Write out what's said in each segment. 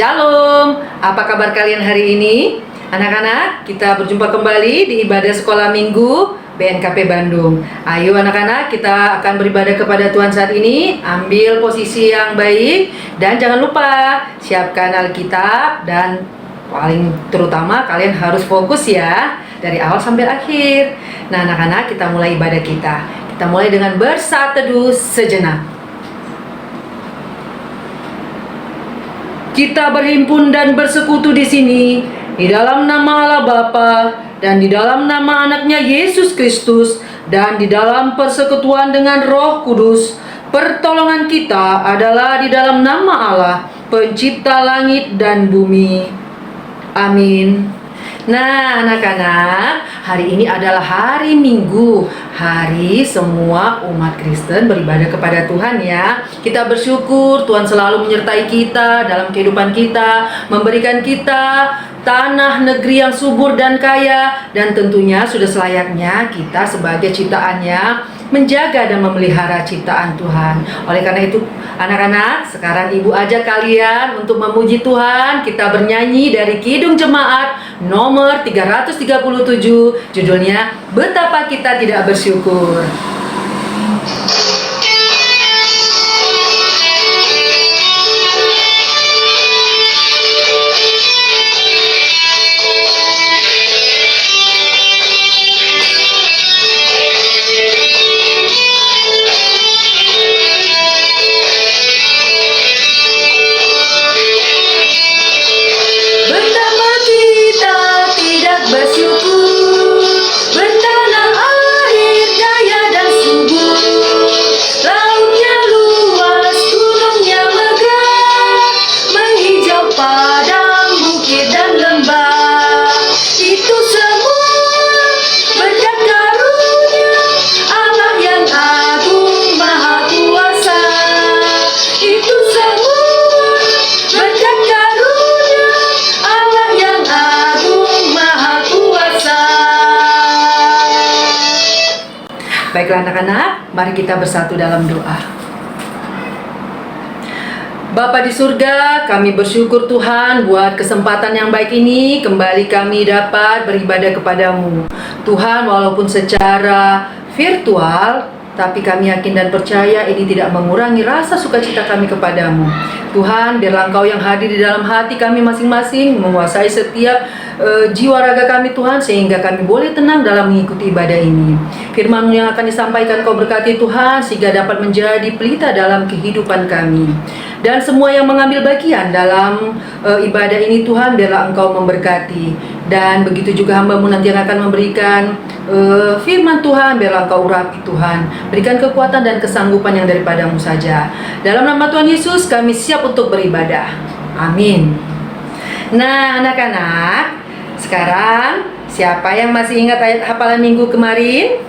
Shalom, apa kabar kalian hari ini? Anak-anak, kita berjumpa kembali di ibadah sekolah minggu BNKP Bandung. Ayo anak-anak, kita akan beribadah kepada Tuhan saat ini. Ambil posisi yang baik dan jangan lupa siapkan Alkitab, dan paling terutama kalian harus fokus ya dari awal sampai akhir. Nah anak-anak, kita mulai ibadah kita. Kita mulai dengan bersaat teduh sejenak. Kita berhimpun dan bersekutu di sini di dalam nama Allah Bapa dan di dalam nama anaknya Yesus Kristus dan di dalam persekutuan dengan Roh Kudus. Pertolongan kita adalah di dalam nama Allah, pencipta langit dan bumi. Amin. Nah anak-anak, hari ini adalah hari Minggu, hari semua umat Kristen beribadah kepada Tuhan ya. Kita bersyukur Tuhan selalu menyertai kita dalam kehidupan kita, memberikan kita tanah negeri yang subur dan kaya, dan tentunya sudah selayaknya kita sebagai ciptaannya menjaga dan memelihara ciptaan Tuhan. Oleh karena itu anak-anak, sekarang ibu ajak kalian untuk memuji Tuhan. Kita bernyanyi dari Kidung Jemaat nomor 337, judulnya Betapa Kita Tidak Bersyukur. Baiklah anak-anak, mari kita bersatu dalam doa. Bapa di surga, kami bersyukur Tuhan buat kesempatan yang baik ini. Kembali kami dapat beribadah kepadamu Tuhan, walaupun secara virtual, tapi kami yakin dan percaya ini tidak mengurangi rasa sukacita kami kepadamu Tuhan. Biarlah Engkau yang hadir di dalam hati kami masing-masing, menguasai setiap jiwa raga kami Tuhan, sehingga kami boleh tenang dalam mengikuti ibadah ini. Firman-Mu yang akan disampaikan Kau berkati Tuhan, sehingga dapat menjadi pelita dalam kehidupan kami. Dan semua yang mengambil bagian dalam ibadah ini Tuhan, biarlah Engkau memberkati. Dan begitu juga hamba-Mu nanti yang akan memberikan firman Tuhan, biarlah Engkau urapi Tuhan. Berikan kekuatan dan kesanggupan yang daripada-Mu saja. Dalam nama Tuhan Yesus kami siap untuk beribadah. Amin. Nah anak-anak, sekarang siapa yang masih ingat ayat hafalan minggu kemarin?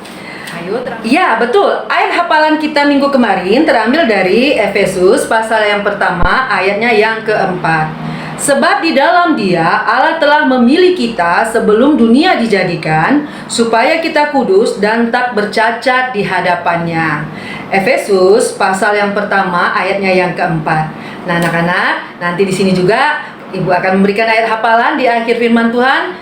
Ayo, ya betul, ayat hafalan kita minggu kemarin terambil dari Efesus pasal yang pertama ayatnya yang keempat. Sebab di dalam Dia Allah telah memilih kita sebelum dunia dijadikan, supaya kita kudus dan tak bercacat di hadapannya. Efesus pasal yang pertama ayatnya yang keempat. Nah anak-anak, nanti di sini juga Ibu akan memberikan ayat hafalan di akhir firman Tuhan.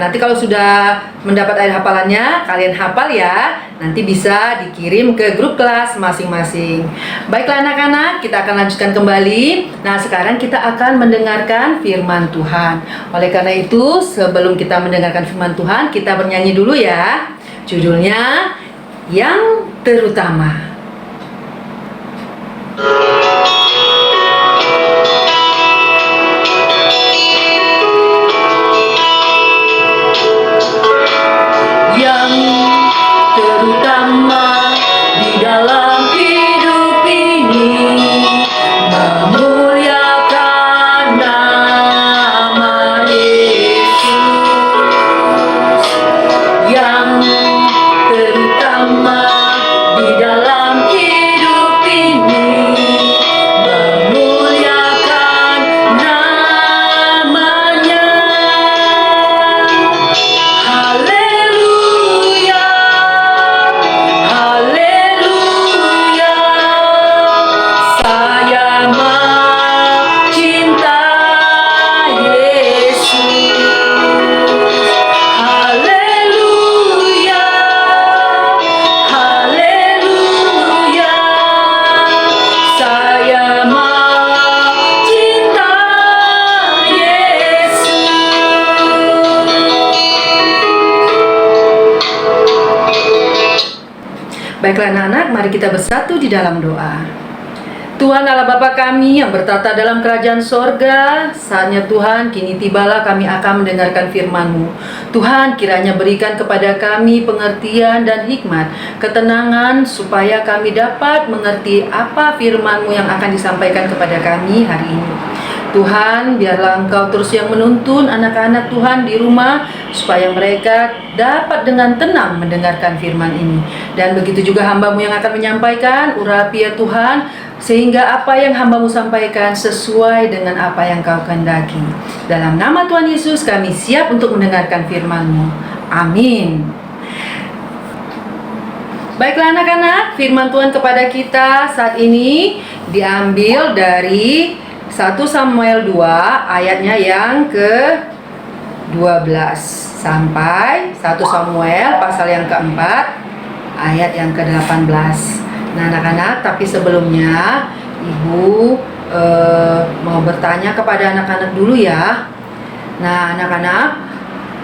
Nanti kalau sudah mendapat ayat hafalannya, kalian hafal ya. Nanti bisa dikirim ke grup kelas masing-masing. Baiklah anak-anak, kita akan lanjutkan kembali. Nah sekarang kita akan mendengarkan firman Tuhan. Oleh karena itu, sebelum kita mendengarkan firman Tuhan, kita bernyanyi dulu ya. Judulnya Yang Terutama. Terutama di dalam hidup ini Baiklah anak-anak, mari kita bersatu di dalam doa. Tuhan Allah Bapa kami yang bertata dalam kerajaan sorga, saatnya Tuhan, kini tibalah kami akan mendengarkan firman-Mu. Tuhan, kiranya berikan kepada kami pengertian dan hikmat, ketenangan, supaya kami dapat mengerti apa firman-Mu yang akan disampaikan kepada kami hari ini. Tuhan, biarlah Engkau terus yang menuntun anak-anak Tuhan di rumah, supaya mereka dapat dengan tenang mendengarkan firman ini. Dan begitu juga hamba-Mu yang akan menyampaikan, urapi ya Tuhan, sehingga apa yang hamba-Mu sampaikan sesuai dengan apa yang Kau kehendaki. Dalam nama Tuhan Yesus kami siap untuk mendengarkan firman-Mu. Amin. Baiklah anak-anak, firman Tuhan kepada kita saat ini diambil dari 1 Samuel 2 ayatnya yang ke-12 sampai 1 Samuel pasal yang keempat ayat yang ke-18. Nah anak-anak, tapi sebelumnya Ibu mau bertanya kepada anak-anak dulu ya. Nah anak-anak,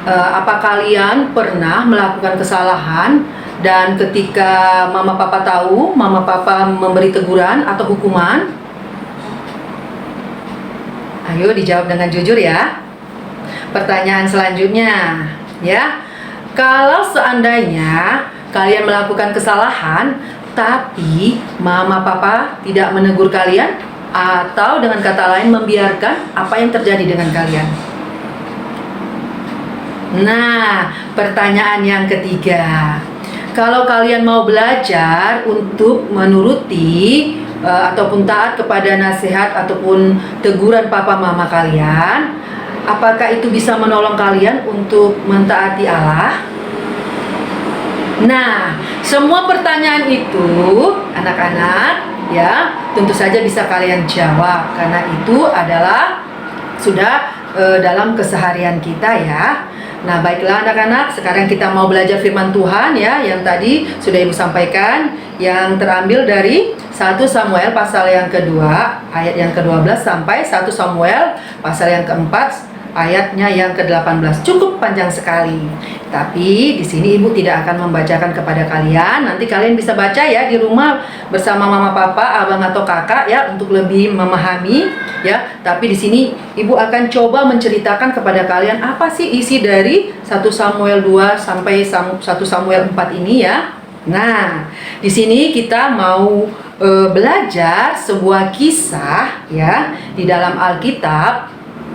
apa kalian pernah melakukan kesalahan dan ketika mama papa tahu, mama papa memberi teguran atau hukuman? Ayo dijawab dengan jujur ya. Pertanyaan selanjutnya ya. Kalau seandainya kalian melakukan kesalahan tapi mama papa tidak menegur kalian, atau dengan kata lain membiarkan, apa yang terjadi dengan kalian? Nah, pertanyaan yang ketiga. Kalau kalian mau belajar untuk menuruti ataupun taat kepada nasihat ataupun teguran papa mama kalian, apakah itu bisa menolong kalian untuk mentaati Allah? Nah, semua pertanyaan itu anak-anak ya, tentu saja bisa kalian jawab karena itu adalah sudah dalam keseharian kita ya. Nah, baiklah anak-anak, sekarang kita mau belajar firman Tuhan ya, yang tadi sudah Ibu sampaikan, yang terambil dari 1 Samuel pasal yang kedua, ayat yang ke-12 sampai 1 Samuel pasal yang keempat, ayatnya yang ke-18. Cukup panjang sekali. Tapi di sini Ibu tidak akan membacakan kepada kalian. Nanti kalian bisa baca ya di rumah bersama mama papa, abang atau kakak ya, untuk lebih memahami ya. Tapi di sini Ibu akan coba menceritakan kepada kalian apa sih isi dari 1 Samuel 2 sampai 1 Samuel 4 ini ya. Nah, di sini kita mau belajar sebuah kisah ya di dalam Alkitab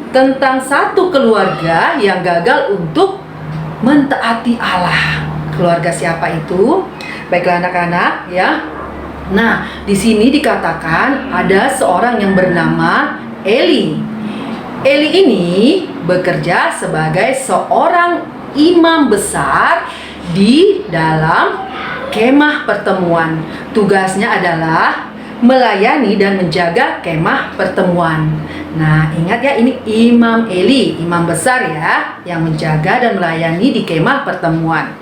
tentang satu keluarga yang gagal untuk mentaati Allah. Keluarga siapa itu? Baiklah anak-anak ya. Nah, di sini dikatakan ada seorang yang bernama Eli. Eli ini bekerja sebagai seorang imam besar di dalam kemah pertemuan. Tugasnya adalah melayani dan menjaga kemah pertemuan. Nah, ingat ya, ini Imam Eli, imam besar ya, yang menjaga dan melayani di kemah pertemuan.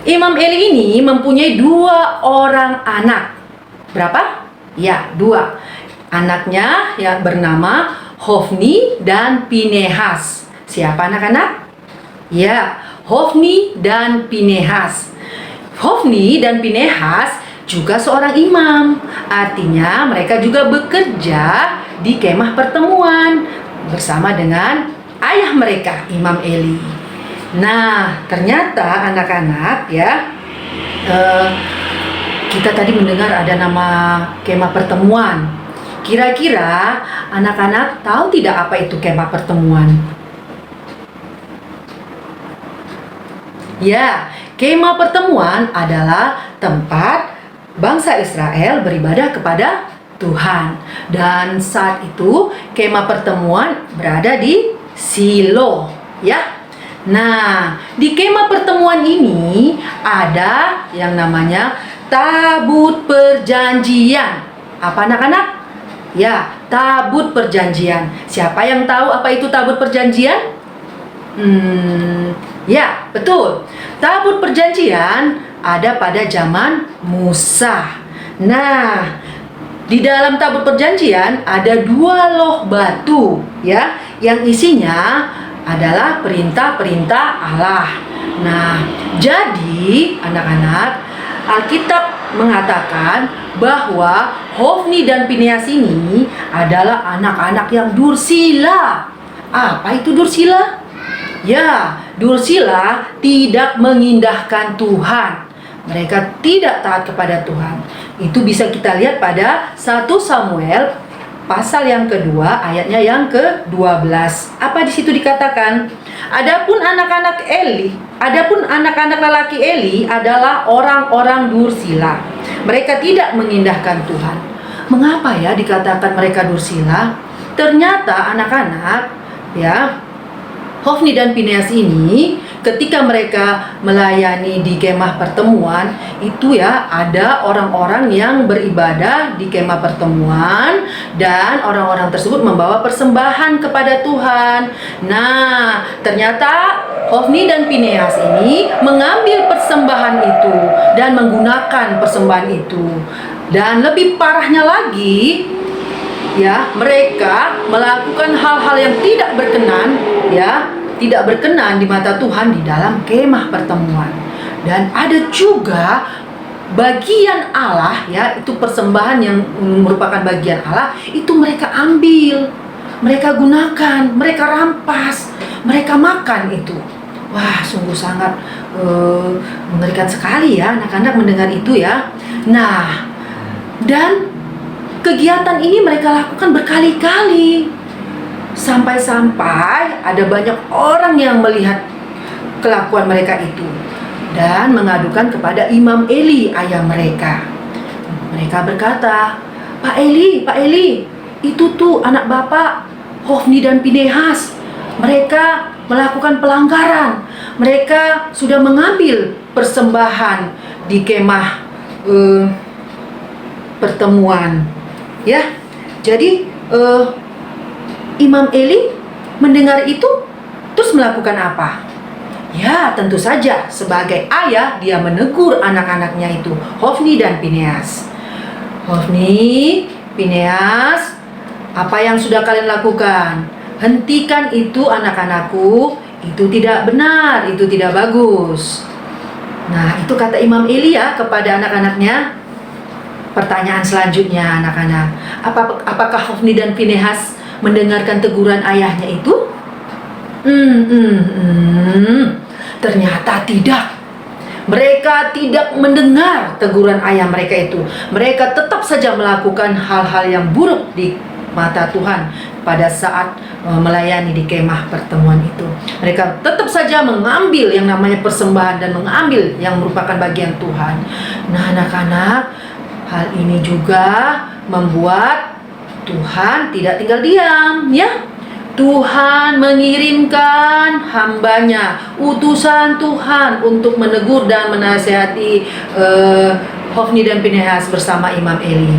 Imam Eli ini mempunyai 2 orang anak. Berapa? Ya, 2. Anaknya yang bernama Hofni dan Pinehas. Siapa anak-anak? Ya, Hofni dan Pinehas. Hofni dan Pinehas juga seorang imam. Artinya mereka juga bekerja di kemah pertemuan bersama dengan ayah mereka, Imam Eli. Nah, ternyata anak-anak ya, kita tadi mendengar ada nama kemah pertemuan. Kira-kira anak-anak tahu tidak apa itu kemah pertemuan? Ya, kemah pertemuan adalah tempat bangsa Israel beribadah kepada Tuhan. Dan saat itu kemah pertemuan berada di Silo ya. Nah, di kemah pertemuan ini ada yang namanya tabut perjanjian. Apa anak-anak? Ya, tabut perjanjian. Siapa yang tahu apa itu tabut perjanjian? Ya, betul. Tabut perjanjian ada pada zaman Musa. Nah, di dalam tabut perjanjian ada 2 loh batu ya, yang isinya adalah perintah-perintah Allah. Nah, jadi anak-anak, Alkitab mengatakan bahwa Hofni dan Pinehas ini adalah anak-anak yang dursila. Apa itu dursila? Ya, dursila tidak mengindahkan Tuhan. Mereka tidak taat kepada Tuhan. Itu bisa kita lihat pada 1 Samuel pasal yang kedua, ayatnya yang ke-12. Apa di situ dikatakan? Adapun anak-anak lelaki Eli adalah orang-orang dursila. Mereka tidak mengindahkan Tuhan. Mengapa ya dikatakan mereka dursila? Ternyata anak-anak, ya, Hofni dan Pinehas ini ketika mereka melayani di kemah pertemuan itu, ya, ada orang-orang yang beribadah di kemah pertemuan dan orang-orang tersebut membawa persembahan kepada Tuhan. Nah, ternyata Hofni dan Pinehas ini mengambil persembahan itu dan menggunakan persembahan itu. Dan lebih parahnya lagi, ya, mereka melakukan hal-hal yang tidak berkenan, ya, tidak berkenan di mata Tuhan di dalam kemah pertemuan. Dan ada juga bagian Allah, ya, itu persembahan yang merupakan bagian Allah, itu mereka ambil, mereka gunakan, mereka rampas, mereka makan itu. Wah, sungguh sangat mengerikan sekali ya anak-anak mendengar itu, ya. Nah, dan kegiatan ini mereka lakukan berkali-kali. Sampai-sampai ada banyak orang yang melihat kelakuan mereka itu dan mengadukan kepada Imam Eli, ayah mereka. Mereka berkata, Pak Eli, itu tuh anak Bapak, Hofni dan Pinehas. Mereka melakukan pelanggaran. Mereka sudah mengambil persembahan di kemah pertemuan. Ya, jadi Imam Eli mendengar itu terus melakukan apa? Ya, tentu saja sebagai ayah dia menegur anak-anaknya itu, Hofni dan Pinehas. Hofni, Pinehas, apa yang sudah kalian lakukan? Hentikan itu anak-anakku, itu tidak benar, itu tidak bagus. Nah, itu kata Imam Eli, ya, kepada anak-anaknya. Pertanyaan selanjutnya, anak-anak, apakah Hofni dan Pinehas mendengarkan teguran ayahnya itu? Ternyata tidak. Mereka tidak mendengar teguran ayah mereka itu. Mereka tetap saja melakukan hal-hal yang buruk di mata Tuhan pada saat melayani di kemah pertemuan itu. Mereka tetap saja mengambil yang namanya persembahan dan mengambil yang merupakan bagian Tuhan. Nah, anak-anak, hal ini juga membuat Tuhan tidak tinggal diam, ya. Tuhan mengirimkan hambanya, utusan Tuhan untuk menegur dan menasihati Hofni dan Pinehas bersama Imam Eli.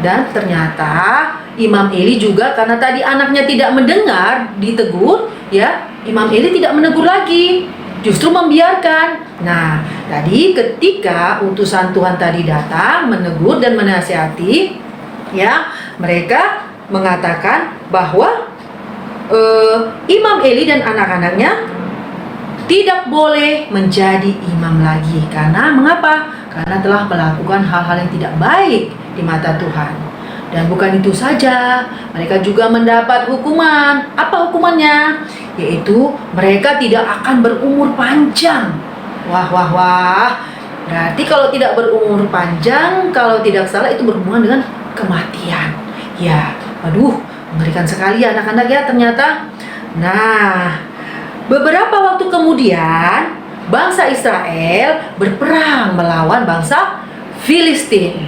Dan ternyata Imam Eli juga, karena tadi anaknya tidak mendengar ditegur, ya, Imam Eli tidak menegur lagi, justru membiarkan. Nah, tadi ketika utusan Tuhan tadi datang menegur dan menasihati, ya, mereka mengatakan bahwa Imam Eli dan anak-anaknya tidak boleh menjadi imam lagi. Karena mengapa? Karena telah melakukan hal-hal yang tidak baik di mata Tuhan. Dan bukan itu saja, mereka juga mendapat hukuman. Apa hukumannya? Yaitu mereka tidak akan berumur panjang. Wah. Berarti kalau tidak berumur panjang, kalau tidak salah itu berhubungan dengan kematian. Ya, aduh, mengerikan sekali ya anak-anak, ya, ternyata. Nah, beberapa waktu kemudian bangsa Israel berperang melawan bangsa Filistin.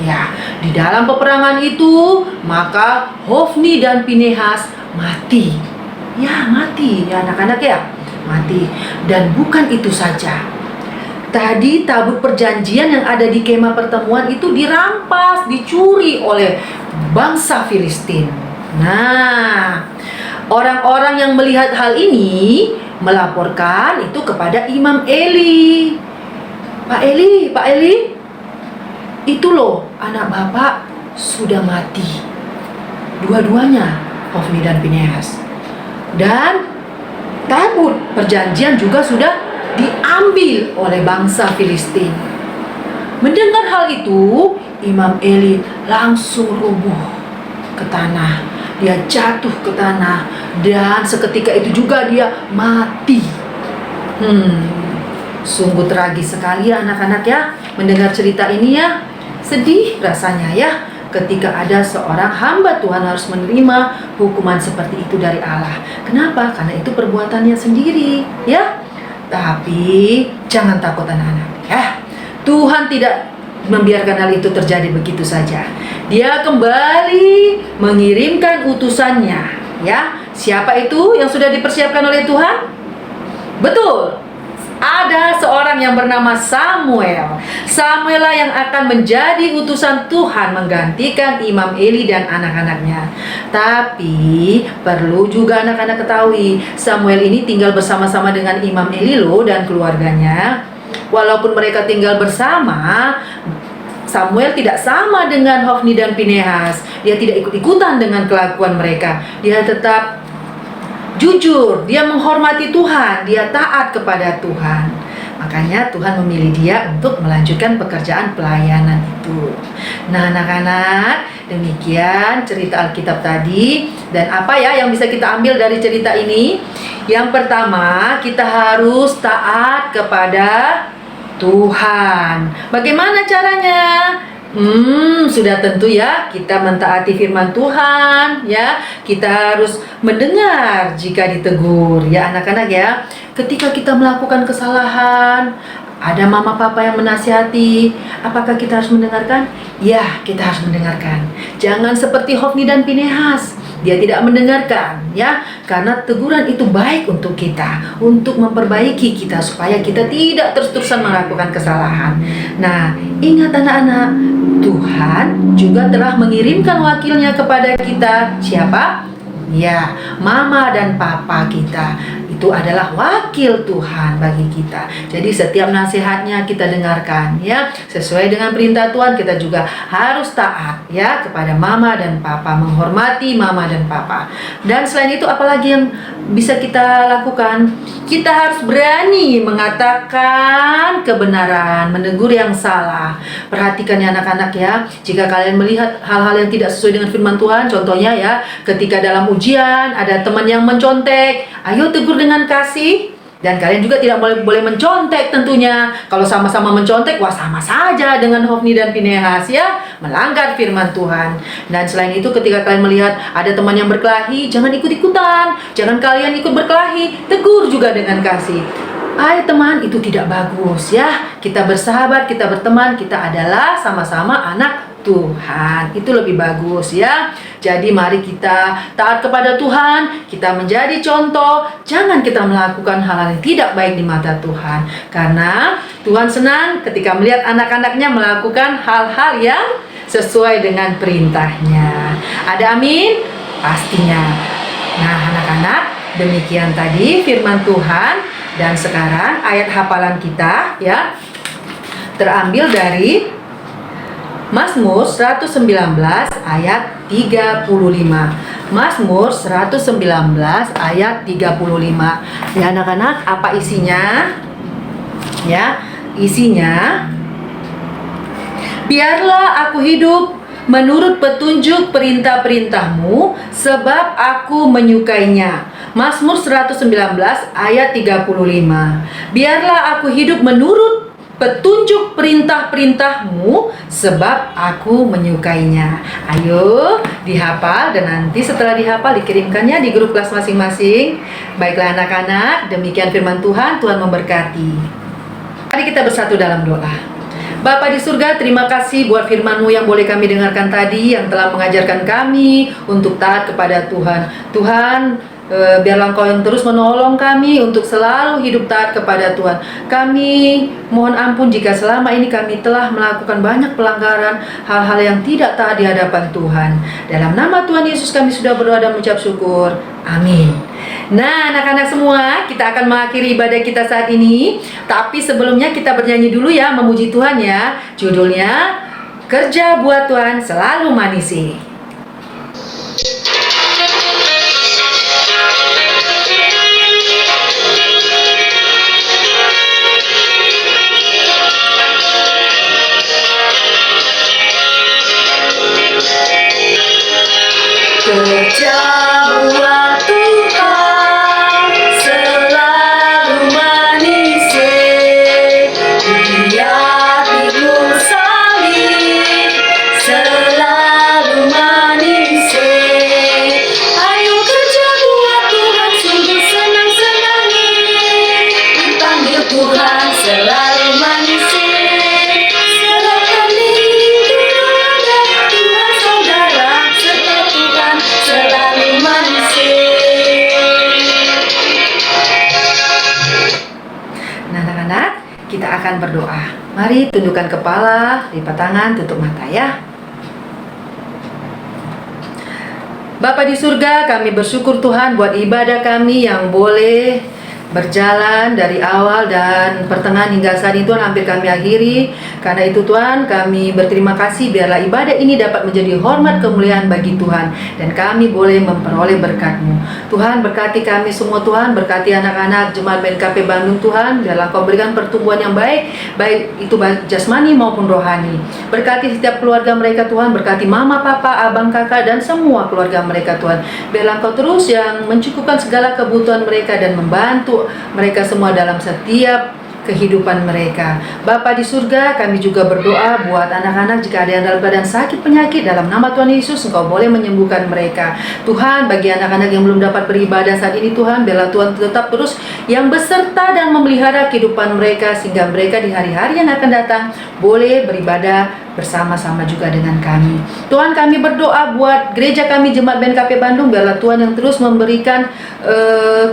Ya, di dalam peperangan itu maka Hofni dan Pinehas mati. Ya, mati ya anak-anak, ya, mati. Dan bukan itu saja. Tadi tabut perjanjian yang ada di kemah pertemuan itu dirampas, dicuri oleh bangsa Filistin. Nah, orang-orang yang melihat hal ini melaporkan itu kepada Imam Eli. Pak Eli, itu loh anak Bapak sudah mati. Dua-duanya, Hofni dan Pinehas. Dan tabut perjanjian juga sudah diambil oleh bangsa Filistin. Mendengar hal itu, Imam Eli langsung rubuh ke tanah. Dia jatuh ke tanah dan seketika itu juga dia mati. Sungguh tragis sekali ya anak-anak ya mendengar cerita ini ya. Sedih rasanya ya ketika ada seorang hamba Tuhan harus menerima hukuman seperti itu dari Allah. Kenapa? Karena itu perbuatannya sendiri ya. Tapi jangan takut anak-anak ya. Tuhan tidak membiarkan hal itu terjadi begitu saja. Dia kembali mengirimkan utusannya ya. Siapa itu yang sudah dipersiapkan oleh Tuhan? Betul, ada seorang yang bernama Samuel. Samuel lah yang akan menjadi utusan Tuhan menggantikan Imam Eli dan anak-anaknya. Tapi perlu juga anak-anak ketahui, Samuel ini tinggal bersama-sama dengan Imam Eli loh dan keluarganya. Walaupun mereka tinggal bersama, Samuel tidak sama dengan Hofni dan Pinehas. Dia tidak ikut-ikutan dengan kelakuan mereka. Dia tetap jujur, dia menghormati Tuhan, dia taat kepada Tuhan. Makanya Tuhan memilih dia untuk melanjutkan pekerjaan pelayanan itu. Nah anak-anak, demikian cerita Alkitab tadi. Dan apa ya yang bisa kita ambil dari cerita ini? Yang pertama, kita harus taat kepada Tuhan. Bagaimana caranya? Sudah tentu ya, kita mentaati firman Tuhan ya. Kita harus mendengar jika ditegur ya anak-anak ya. Ketika kita melakukan kesalahan, ada mama papa yang menasihati, apakah kita harus mendengarkan? Ya, kita harus mendengarkan. Jangan seperti Hofni dan Pinehas, dia tidak mendengarkan ya, karena teguran itu baik untuk kita, untuk memperbaiki kita supaya kita tidak terus-terusan melakukan kesalahan. Nah, ingat anak-anak, Tuhan juga telah mengirimkan wakilnya kepada kita. Siapa? Ya, mama dan papa kita. Itu adalah wakil Tuhan bagi kita. Jadi setiap nasihatnya kita dengarkan ya. Sesuai dengan perintah Tuhan, kita juga harus taat ya kepada mama dan papa, menghormati mama dan papa. Dan selain itu apalagi yang bisa kita lakukan? Kita harus berani mengatakan kebenaran, menegur yang salah. Perhatikan ya anak-anak ya. Jika kalian melihat hal-hal yang tidak sesuai dengan firman Tuhan, contohnya ya, ketika dalam ujian ada teman yang mencontek, ayo tegur dengan kasih. Dan kalian juga tidak boleh mencontek tentunya. Kalau sama-sama mencontek, wah sama saja dengan Hofni dan Pinehas ya, melanggar firman Tuhan. Dan selain itu ketika kalian melihat ada teman yang berkelahi, jangan ikut-ikutan. Jangan kalian ikut berkelahi, tegur juga dengan kasih. Hai teman, itu tidak bagus ya. Kita bersahabat, kita berteman, kita adalah sama-sama anak Tuhan. Itu lebih bagus ya. Jadi mari kita taat kepada Tuhan, kita menjadi contoh. Jangan kita melakukan hal-hal yang tidak baik di mata Tuhan. Karena Tuhan senang ketika melihat anak-anaknya melakukan hal-hal yang sesuai dengan perintahnya. Ada amin? Pastinya. Nah anak-anak, demikian tadi firman Tuhan. Dan sekarang ayat hafalan kita ya terambil dari Mazmur 119 ayat 35. Mazmur 119 ayat 35. Ya anak-anak, apa isinya? Ya, isinya, biarlah aku hidup menurut petunjuk perintah-perintahmu, sebab aku menyukainya. Mazmur 119 ayat 35. Biarlah aku hidup menurut petunjuk perintah-perintahmu, sebab aku menyukainya. Ayo dihafal, dan nanti setelah dihafal dikirimkannya di grup kelas masing-masing. Baiklah anak-anak, demikian firman Tuhan. Tuhan memberkati. Mari kita bersatu dalam doa. Bapa di surga, terima kasih buat firman-Mu yang boleh kami dengarkan tadi, yang telah mengajarkan kami untuk taat kepada Tuhan. Tuhan, biarlah Engkau yang terus menolong kami untuk selalu hidup taat kepada Tuhan. Kami mohon ampun jika selama ini kami telah melakukan banyak pelanggaran, hal-hal yang tidak taat di hadapan Tuhan. Dalam nama Tuhan Yesus kami sudah berdoa dan mengucap syukur. Amin. Nah anak-anak semua, kita akan mengakhiri ibadah kita saat ini. Tapi sebelumnya kita bernyanyi dulu ya, memuji Tuhan ya. Judulnya, Kerja Buat Tuhan Selalu Manisi. Kerja buat Tuhan selalu manis, lihat Minggu salib selalu manis. Ayo kerja buat Tuhan, sungguh senang-senangnya, dipanggil Tuhan selalu manis. Serahkan diri kepada Tuhan saudara, serta Tuhan selalu manis. Nah, anak-anak, kita akan berdoa. Mari tundukkan kepala, lipat tangan, tutup mata ya. Bapa di surga, kami bersyukur Tuhan buat ibadah kami yang boleh berjalan dari awal dan pertengahan hingga saat ini Tuhan hampir kami akhiri. Karena itu Tuhan, kami berterima kasih biarlah ibadah ini dapat menjadi hormat kemuliaan bagi Tuhan dan kami boleh memperoleh berkat-Mu. Tuhan berkati kami semua Tuhan, berkati anak-anak Jemaat BNKP Bandung Tuhan, biarlah Kau berikan pertumbuhan yang baik, baik itu jasmani maupun rohani. Berkati setiap keluarga mereka Tuhan, berkati mama, papa, abang, kakak dan semua keluarga mereka Tuhan. Biarlah Kau terus yang mencukupkan segala kebutuhan mereka dan membantu mereka semua dalam setiap kehidupan mereka. Bapa di surga, kami juga berdoa buat anak-anak jika ada yang dalam keadaan sakit penyakit, dalam nama Tuhan Yesus Engkau boleh menyembuhkan mereka. Tuhan, bagi anak-anak yang belum dapat beribadah saat ini Tuhan, biarlah Tuhan tetap terus yang beserta dan memelihara kehidupan mereka sehingga mereka di hari-hari yang akan datang boleh beribadah bersama-sama juga dengan kami. Tuhan, kami berdoa buat gereja kami Jemaat BNKP Bandung, biarlah Tuhan yang terus memberikan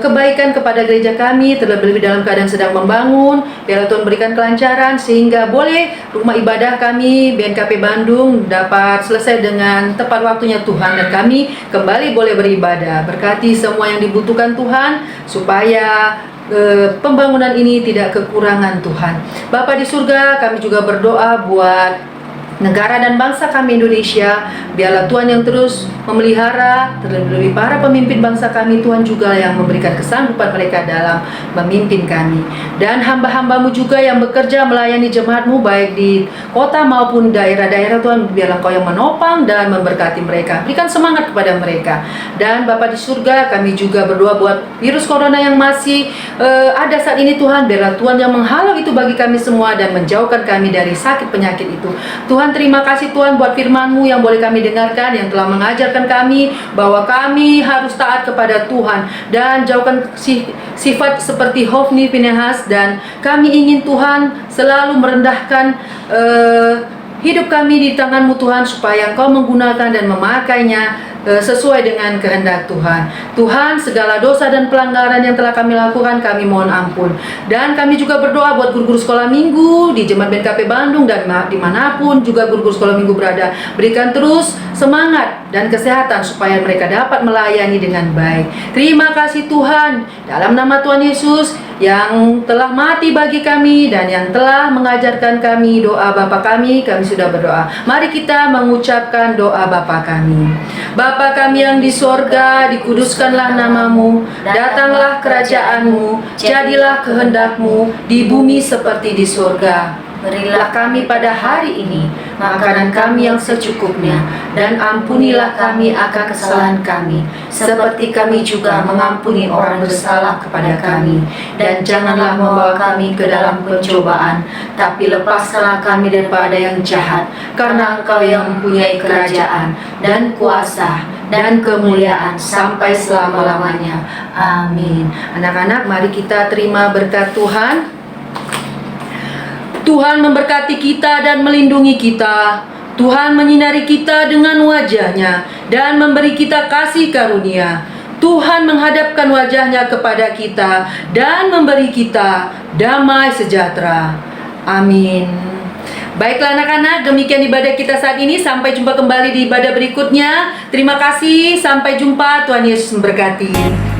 kebaikan kepada gereja kami, terlebih dalam keadaan sedang membangun. Biarlah Tuhan berikan kelancaran sehingga boleh rumah ibadah kami BNKP Bandung dapat selesai dengan tepat waktunya Tuhan, dan kami kembali boleh beribadah. Berkati semua yang dibutuhkan Tuhan supaya pembangunan ini tidak kekurangan Tuhan. Bapa di surga, kami juga berdoa buat negara dan bangsa kami Indonesia, biarlah Tuhan yang terus memelihara, terlebih para pemimpin bangsa kami Tuhan juga yang memberikan kesanggupan mereka dalam memimpin kami. Dan hamba-hambamu juga yang bekerja melayani jemaatmu baik di kota maupun daerah-daerah Tuhan, biarlah Kau yang menopang dan memberkati mereka, berikan semangat kepada mereka. Dan Bapa di surga, kami juga berdoa buat virus corona yang masih ada saat ini Tuhan, biarlah Tuhan yang menghalau itu bagi kami semua dan menjauhkan kami dari sakit penyakit itu. Tuhan, terima kasih Tuhan buat firman-Mu yang boleh kami dengarkan, yang telah mengajarkan kami bahwa kami harus taat kepada Tuhan dan jauhkan sifat seperti Hofni, Finehas, dan kami ingin Tuhan selalu merendahkan hidup kami di tangan-Mu Tuhan, supaya Engkau menggunakan dan memakainya sesuai dengan kehendak Tuhan. Tuhan, segala dosa dan pelanggaran yang telah kami lakukan, kami mohon ampun. Dan kami juga berdoa buat guru-guru sekolah minggu di Jemaat BNKP Bandung dan dimanapun juga guru-guru sekolah minggu berada. Berikan terus semangat dan kesehatan supaya mereka dapat melayani dengan baik. Terima kasih Tuhan, dalam nama Tuhan Yesus yang telah mati bagi kami dan yang telah mengajarkan kami doa Bapa kami sudah berdoa. Mari kita mengucapkan doa Bapa kami. Bapa kami yang di sorga, dikuduskanlah namamu, datanglah kerajaanmu, jadilah kehendak-Mu di bumi seperti di sorga. Berilah kami pada hari ini makanan kami yang secukupnya, dan ampunilah kami akan kesalahan kami, seperti kami juga mengampuni orang bersalah kepada kami. Dan janganlah membawa kami ke dalam pencobaan, tapi lepaskanlah kami daripada yang jahat, karena Engkau yang mempunyai kerajaan dan kuasa dan kemuliaan sampai selama-lamanya. Amin. Anak-anak, mari kita terima berkat Tuhan. Tuhan memberkati kita dan melindungi kita. Tuhan menyinari kita dengan wajah-Nya dan memberi kita kasih karunia. Tuhan menghadapkan wajah-Nya kepada kita dan memberi kita damai sejahtera. Amin. Baiklah anak-anak, demikian ibadah kita saat ini. Sampai jumpa kembali di ibadah berikutnya. Terima kasih, sampai jumpa. Tuhan Yesus memberkati.